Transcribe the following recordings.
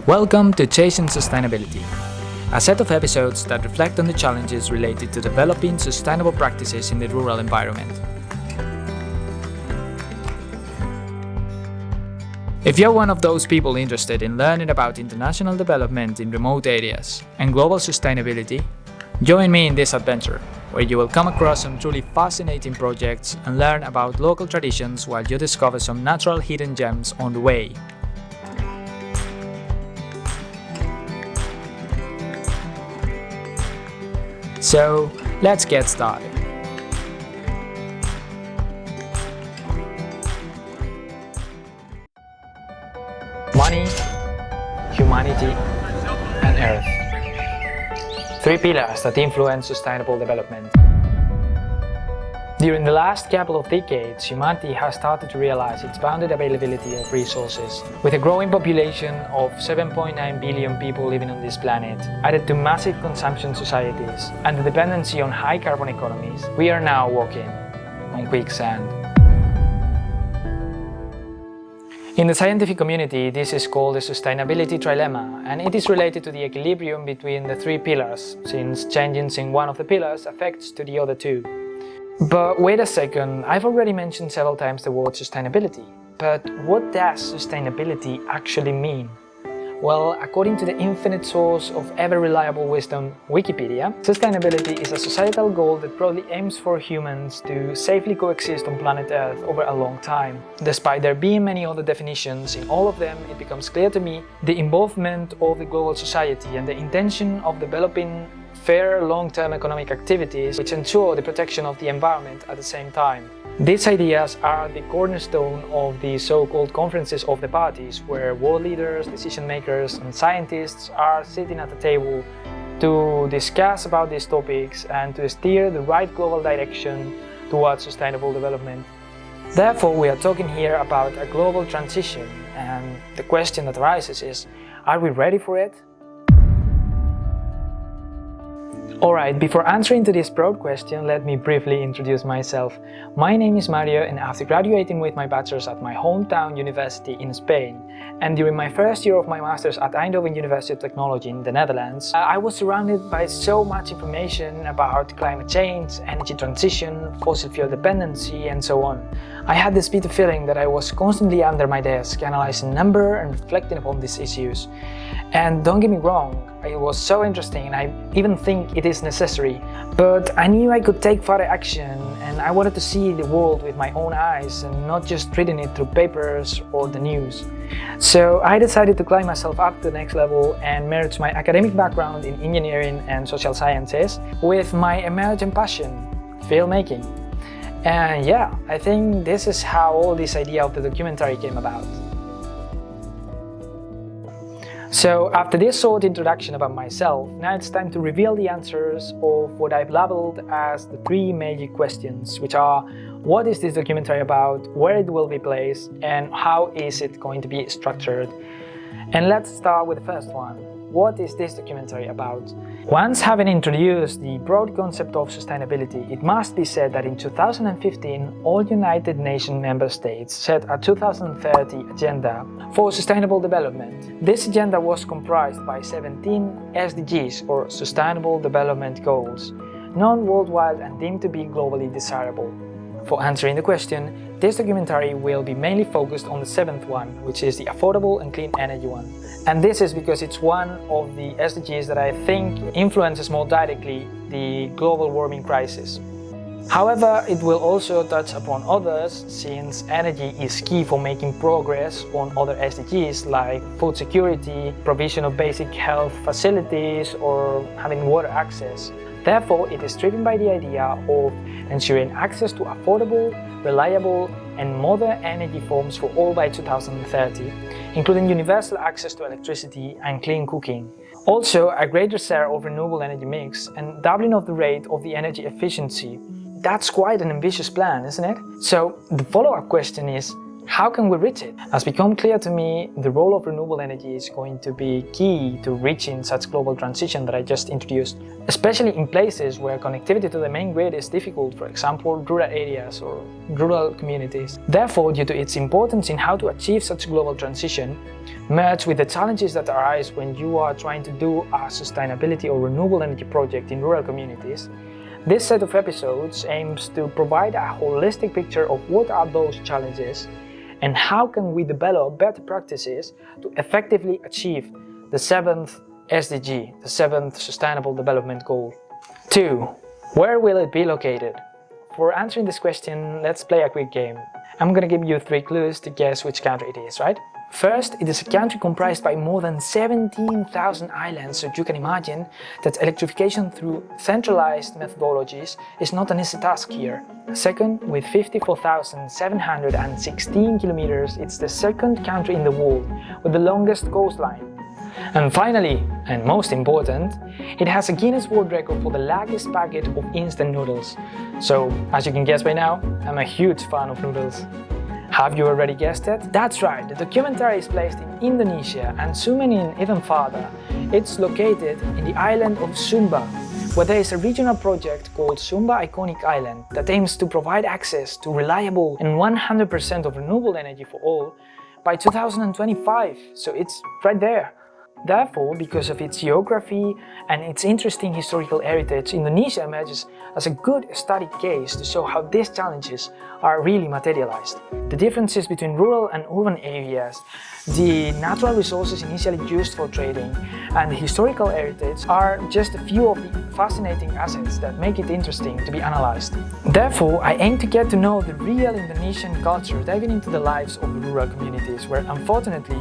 Welcome to Chasing Sustainability, a set of episodes that reflect on the challenges related to developing sustainable practices in the rural environment. If you're one of those people interested in learning about international development in remote areas and global sustainability, join me in this adventure, where you will come across some truly fascinating projects and learn about local traditions while you discover some natural hidden gems on the way. So, let's get started. Money, humanity, and Earth. Three pillars that influence sustainable development. During the last couple of decades, humanity has started to realize its bounded availability of resources. With a growing population of 7.9 billion people living on this planet, added to massive consumption societies and the dependency on high carbon economies, we are now walking on quicksand. In the scientific community, this is called the sustainability trilemma, and it is related to the equilibrium between the three pillars, since changes in one of the pillars affects to the other two. But wait a second, I've already mentioned several times the word sustainability. But what does sustainability actually mean? Well, according to the infinite source of ever-reliable wisdom, Wikipedia, sustainability is a societal goal that broadly aims for humans to safely coexist on planet Earth over a long time. Despite there being many other definitions, in all of them it becomes clear to me the involvement of the global society and the intention of developing fair long-term economic activities which ensure the protection of the environment at the same time. These ideas are the cornerstone of the so-called conferences of the parties, where world leaders, decision makers and scientists are sitting at the table to discuss about these topics and to steer the right global direction towards sustainable development. Therefore, we are talking here about a global transition, and the question that arises is, are we ready for it? Alright, before answering to this broad question, let me briefly introduce myself. My name is Mario, and after graduating with my bachelor's at my hometown university in Spain, and during my first year of my master's at Eindhoven University of Technology in the Netherlands, I was surrounded by so much information about climate change, energy transition, fossil fuel dependency, and so on. I had this bitter feeling that I was constantly under my desk, analyzing numbers and reflecting upon these issues. And don't get me wrong, it was so interesting and I even think it is necessary. But I knew I could take further action, and I wanted to see the world with my own eyes and not just reading it through papers or the news. So I decided to climb myself up to the next level and merge my academic background in engineering and social sciences with my emergent passion, filmmaking. And yeah, I think this is how all this idea of the documentary came about. So after this short introduction about myself, now it's time to reveal the answers of what I've labeled as the three major questions, which are: what is this documentary about, where it will be placed, and how is it going to be structured? And let's start with the first one. What is this documentary about? Once having introduced the broad concept of sustainability, it must be said that in 2015, all United Nations member states set a 2030 agenda for sustainable development. This agenda was comprised by 17 SDGs, or Sustainable Development Goals, known worldwide and deemed to be globally desirable. For answering the question, this documentary will be mainly focused on the seventh one, which is the affordable and clean energy one. And this is because it's one of the SDGs that I think influences more directly the global warming crisis. However, it will also touch upon others, since energy is key for making progress on other SDGs like food security, provision of basic health facilities, or having water access. Therefore, it is driven by the idea of ensuring access to affordable, reliable, and modern energy forms for all by 2030, including universal access to electricity and clean cooking. Also, a greater share of renewable energy mix and doubling of the rate of the energy efficiency. That's quite an ambitious plan, isn't it? So, the follow-up question is, How can we reach it? As become clear to me, the role of renewable energy is going to be key to reaching such global transition that I just introduced, especially in places where connectivity to the main grid is difficult, for example, rural areas or rural communities. Therefore, due to its importance in how to achieve such global transition, merged with the challenges that arise when you are trying to do a sustainability or renewable energy project in rural communities, this set of episodes aims to provide a holistic picture of what are those challenges and how can we develop better practices to effectively achieve the 7th SDG, the 7th Sustainable Development Goal. 2. Where will it be located? For answering this question, let's play a quick game. I'm gonna give you 3 clues to guess which country it is, right? First, it is a country comprised by more than 17,000 islands, so you can imagine that electrification through centralized methodologies is not an easy task here. Second, with 54,716 kilometers, it's the 2nd country in the world with the longest coastline. And finally, and most important, it has a Guinness World Record for the largest packet of instant noodles. So, as you can guess by now, I'm a huge fan of noodles. Have you already guessed it? That's right, the documentary is placed in Indonesia, and zooming in even farther, it's located in the island of Sumba, where there is a regional project called Sumba Iconic Island that aims to provide access to reliable and 100% of renewable energy for all by 2025, so it's right there. Therefore, because of its geography and its interesting historical heritage, Indonesia emerges as a good study case to show how these challenges are really materialized. The differences between rural and urban areas, the natural resources initially used for trading, and the historical heritage are just a few of the fascinating assets that make it interesting to be analyzed. Therefore, I aim to get to know the real Indonesian culture, diving into the lives of the rural communities where, unfortunately,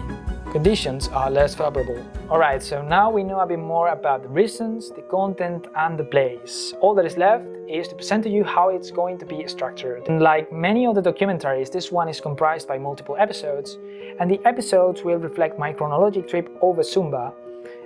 conditions are less favorable. Alright, so now we know a bit more about the reasons, the content and the place. All that is left is to present to you how it's going to be structured. And like many other documentaries, this one is comprised by multiple episodes, and the episodes will reflect my chronologic trip over Sumba,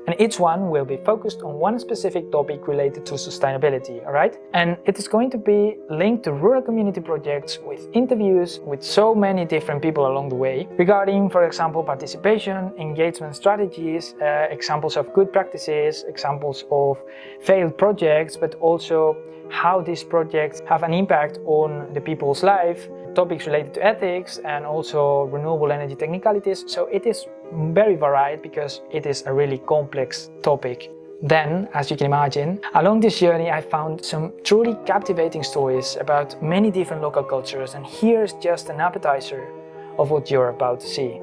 and each one will be focused on one specific topic related to sustainability, alright? And it is going to be linked to rural community projects with interviews with so many different people along the way regarding, for example, participation, engagement strategies, examples of good practices, examples of failed projects, but also how these projects have an impact on the people's life, topics related to ethics and also renewable energy technicalities. So it is very varied because it is a really complex topic. Then, as you can imagine, along this journey I found some truly captivating stories about many different local cultures, and here's just an appetizer of what you're about to see.